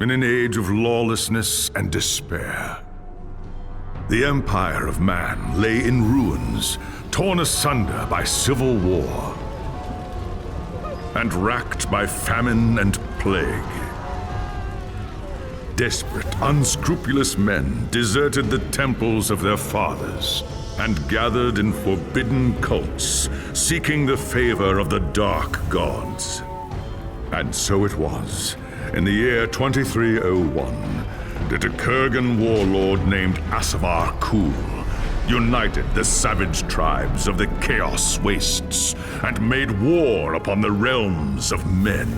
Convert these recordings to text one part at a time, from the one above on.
in an age of lawlessness and despair. The empire of man lay in ruins, torn asunder by civil war, and racked by famine and plague. Desperate, unscrupulous men deserted the temples of their fathers and gathered in forbidden cults, seeking the favor of the dark gods. And so it was, in the year 2301, that a Kurgan warlord named Asavar Kul united the savage tribes of the Chaos Wastes and made war upon the realms of men.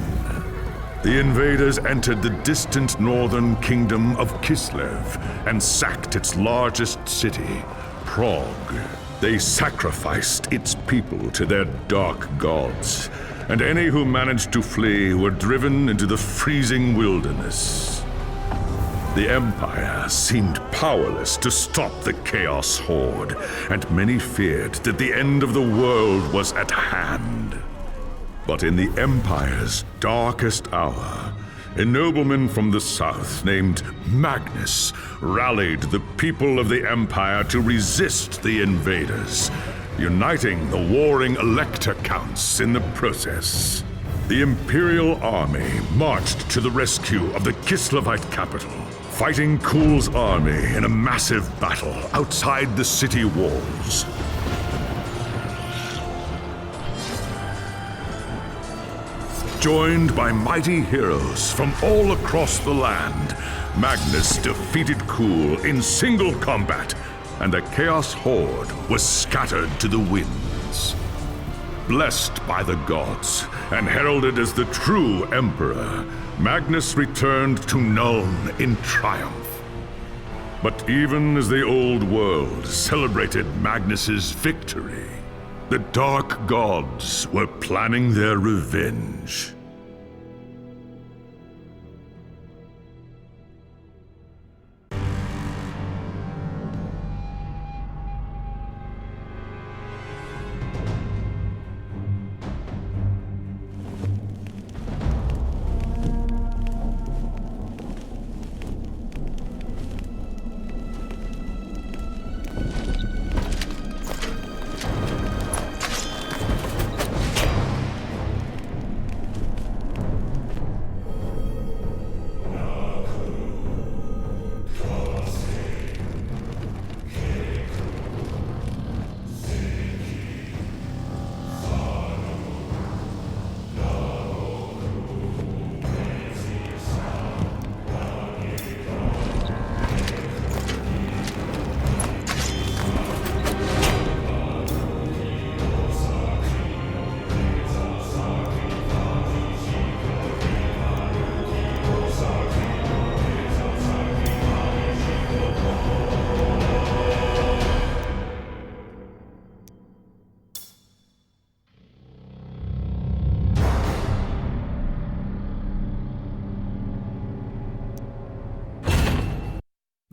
The invaders entered the distant northern kingdom of Kislev and sacked its largest city, Prague. They sacrificed its people to their dark gods, and any who managed to flee were driven into the freezing wilderness. The Empire seemed powerless to stop the Chaos Horde, and many feared that the end of the world was at hand. But in the Empire's darkest hour, a nobleman from the south named Magnus rallied the people of the Empire to resist the invaders, uniting the warring Elector Counts in the process. The Imperial army marched to the rescue of the Kislevite capital, fighting Kul's army in a massive battle outside the city walls. Joined by mighty heroes from all across the land, Magnus defeated Kul in single combat, and the Chaos Horde was scattered to the winds. Blessed by the gods and heralded as the true Emperor, Magnus returned to Nuln in triumph. But even as the old world celebrated Magnus's victory, the dark gods were planning their revenge.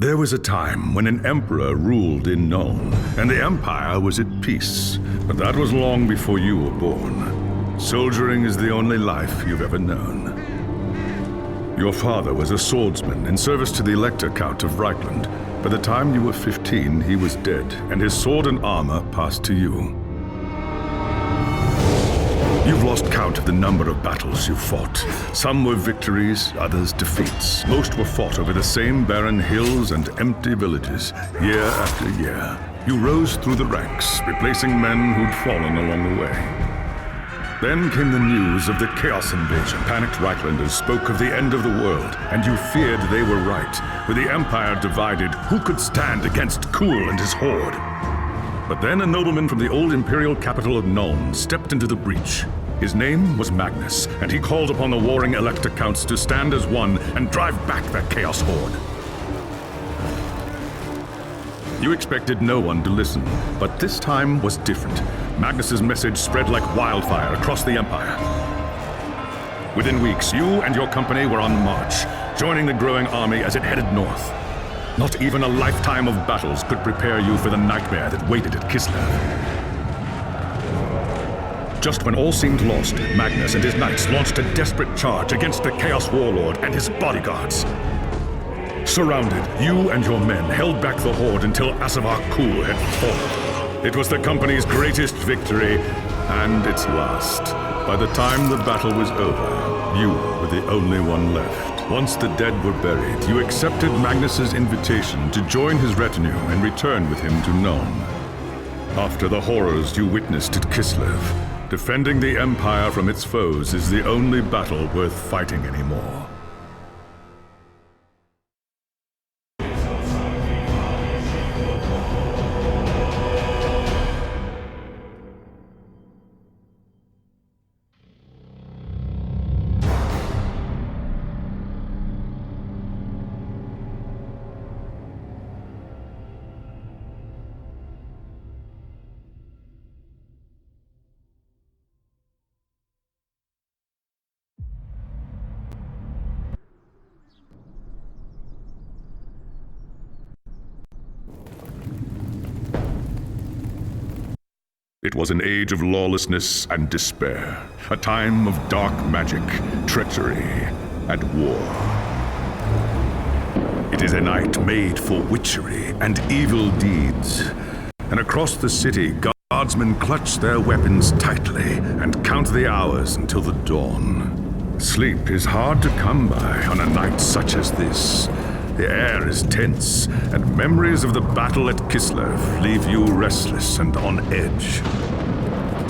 There was a time when an emperor ruled in Nuln, and the Empire was at peace. But that was long before you were born. Soldiering is the only life you've ever known. Your father was a swordsman in service to the Elector Count of Reichland. By the time you were 15, he was dead, and his sword and armor passed to you. You've lost count of the number of battles you fought. Some were victories, others defeats. Most were fought over the same barren hills and empty villages, year after year. You rose through the ranks, replacing men who'd fallen along the way. Then came the news of the Chaos invasion. Panicked Reichlanders spoke of the end of the world, and you feared they were right. With the Empire divided, who could stand against Kul and his horde? But then a nobleman from the old imperial capital of Nuln stepped into the breach. His name was Magnus, and he called upon the warring Elector Counts to stand as one and drive back the Chaos Horde. You expected no one to listen, but this time was different. Magnus's message spread like wildfire across the Empire. Within weeks, you and your company were on the march, joining the growing army as it headed north. Not even a lifetime of battles could prepare you for the nightmare that waited at Kislev. Just when all seemed lost, Magnus and his knights launched a desperate charge against the Chaos Warlord and his bodyguards. Surrounded, you and your men held back the horde until Asavar Kul had fallen. It was the company's greatest victory, and its last. By the time the battle was over, you were the only one left. Once the dead were buried, you accepted Magnus's invitation to join his retinue and return with him to Nuln. After the horrors you witnessed at Kislev, defending the Empire from its foes is the only battle worth fighting anymore. It was an age of lawlessness and despair, a time of dark magic, treachery, and war. It is a night made for witchery and evil deeds, and across the city, guardsmen clutch their weapons tightly and count the hours until the dawn. Sleep is hard to come by on a night such as this. The air is tense, and memories of the battle at Kislev leave you restless and on edge.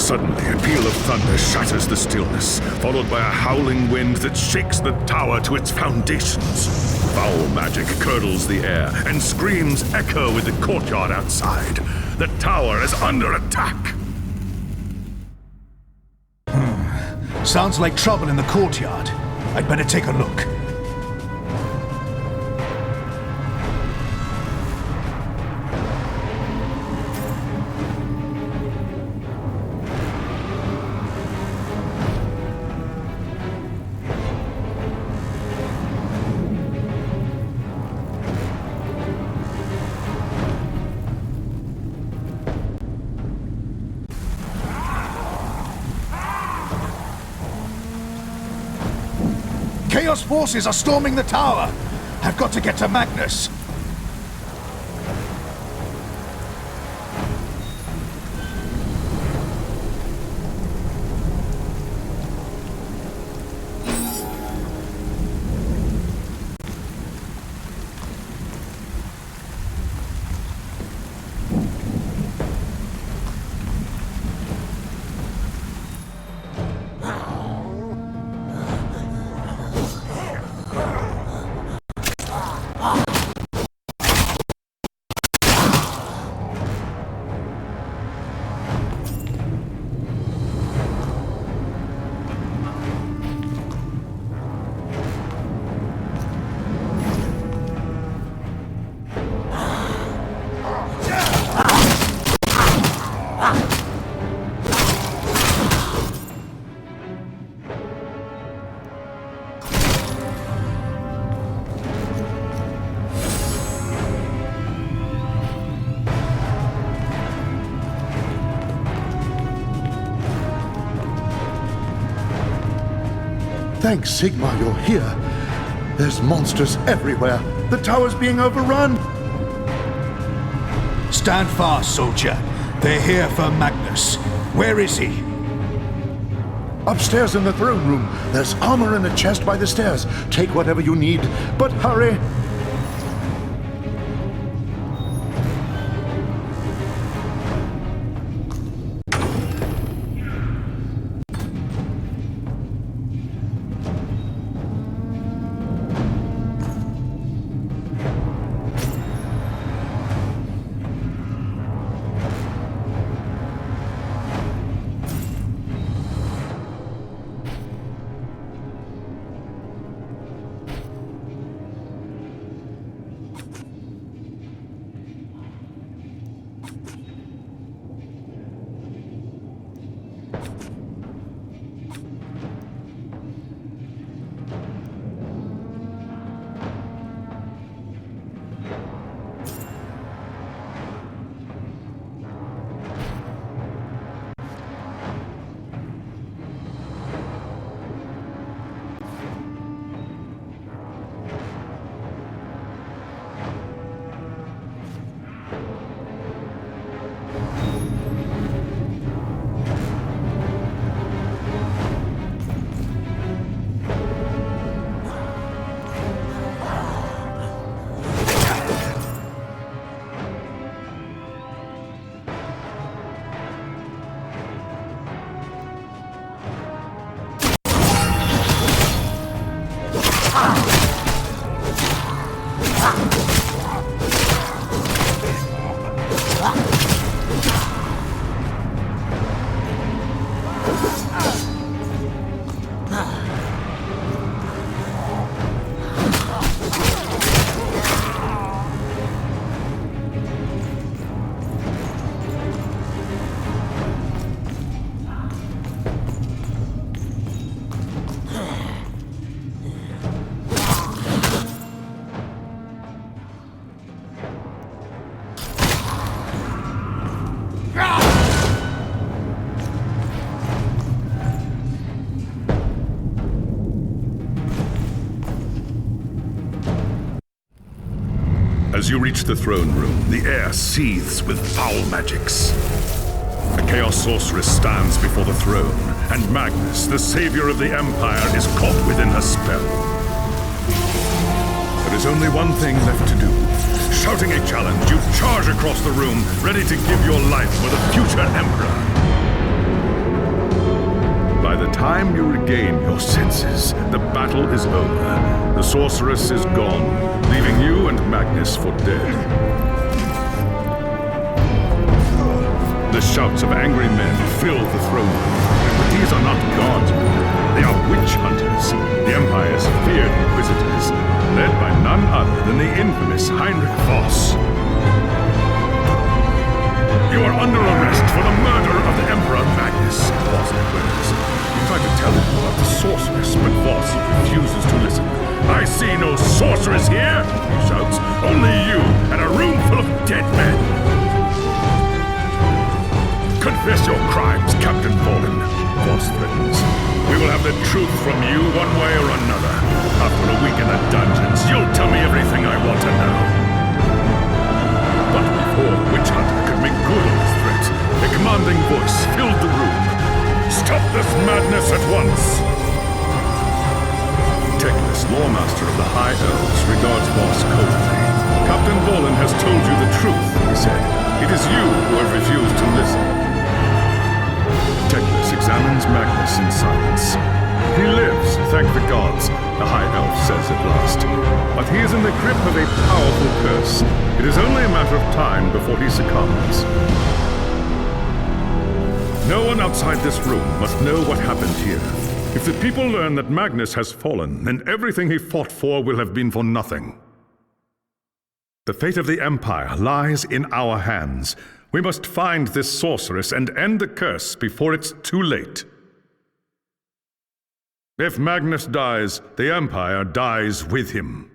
Suddenly, a peal of thunder shatters the stillness, followed by a howling wind that shakes the tower to its foundations. Foul magic curdles the air, and screams echo in the courtyard outside. The tower is under attack! Sounds like trouble in the courtyard. I'd better take a look. Chaos forces are storming the tower! I've got to get to Magnus! Thanks, Sigmar, you're here. There's monsters everywhere. The tower's being overrun. Stand fast, soldier. They're here for Magnus. Where is he? Upstairs in the throne room. There's armor in a chest by the stairs. Take whatever you need, but hurry. As you reach the throne room, the air seethes with foul magics. A Chaos Sorceress stands before the throne, and Magnus, the savior of the Empire, is caught within her spell. There is only one thing left to do. Shouting a challenge, you charge across the room, ready to give your life for the future Emperor. By the time you regain your senses, the battle is over. The Sorceress is gone, leaving you and Magnus for dead. The shouts of angry men fill the throne room. But these are not gods. They are witch hunters, the Empire's feared inquisitors, led by none other than the infamous Heinrich Voss. You are under arrest for the murder of the Emperor Magnus, Voss declares. You try to tell him about the sorceress, but Voss refuses to listen. I see no sorceress here, he shouts. Only you and a room full of dead men. Confess your crimes, Captain Fallen, Voss threatens. We will have the truth from you one way or another. After a week in the dungeons, you'll tell me everything I want to know. But before the witch hunter could make good on his threat, a commanding voice filled the room. Stop this madness at once! Teclis, Lawmaster of the High Elves, regards Voss coldly. Captain Fallen has told you the truth, he said. It is you who have refused to listen. Teclis examines Magnus in silence. He lives, thank the gods, the High Elf says at last. But he is in the grip of a powerful curse. It is only a matter of time before he succumbs. No one outside this room must know what happened here. If the people learn that Magnus has fallen, then everything he fought for will have been for nothing. The fate of the Empire lies in our hands. We must find this sorceress and end the curse before it's too late. If Magnus dies, the Empire dies with him.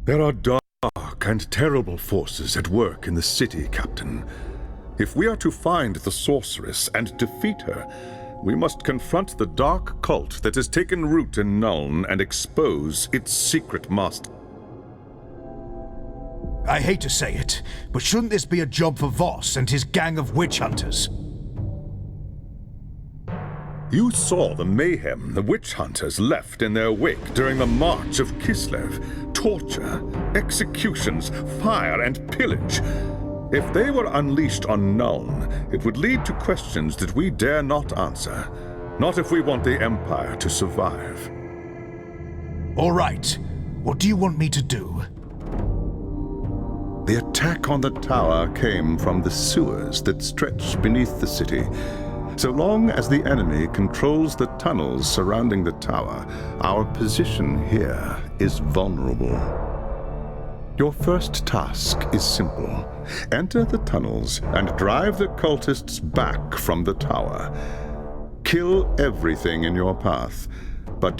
There are dark and terrible forces at work in the city, Captain. If we are to find the sorceress and defeat her, we must confront the dark cult that has taken root in Nuln and expose its secret master. I hate to say it, but shouldn't this be a job for Voss and his gang of witch hunters? You saw the mayhem the witch hunters left in their wake during the March of Kislev. Torture, executions, fire, and pillage. If they were unleashed on Nuln, it would lead to questions that we dare not answer. Not if we want the Empire to survive. All right. What do you want me to do? The attack on the tower came from the sewers that stretch beneath the city. So long as the enemy controls the tunnels surrounding the tower, our position here is vulnerable. Your first task is simple. Enter the tunnels and drive the cultists back from the tower. Kill everything in your path, but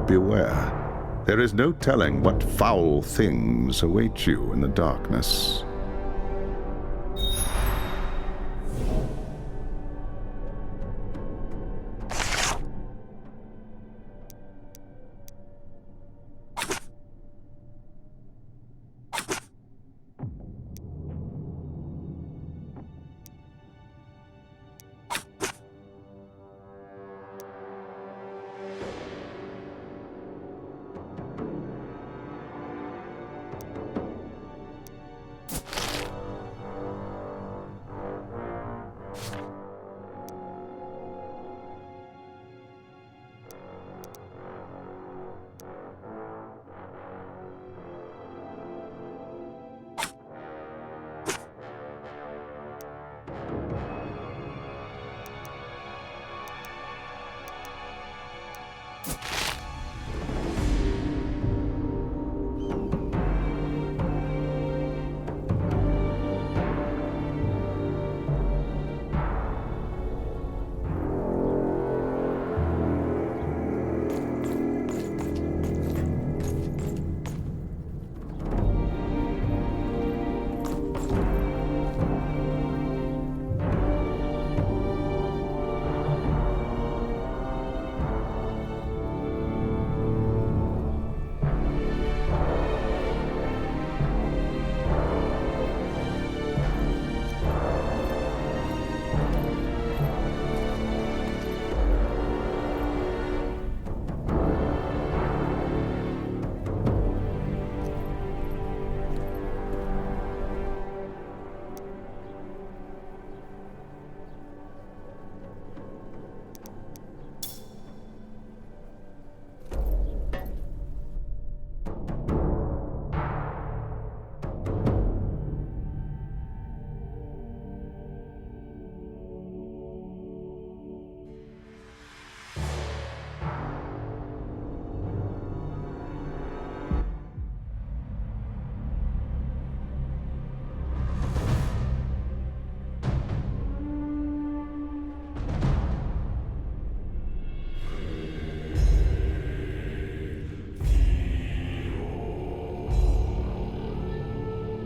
beware. There is no telling what foul things await you in the darkness. You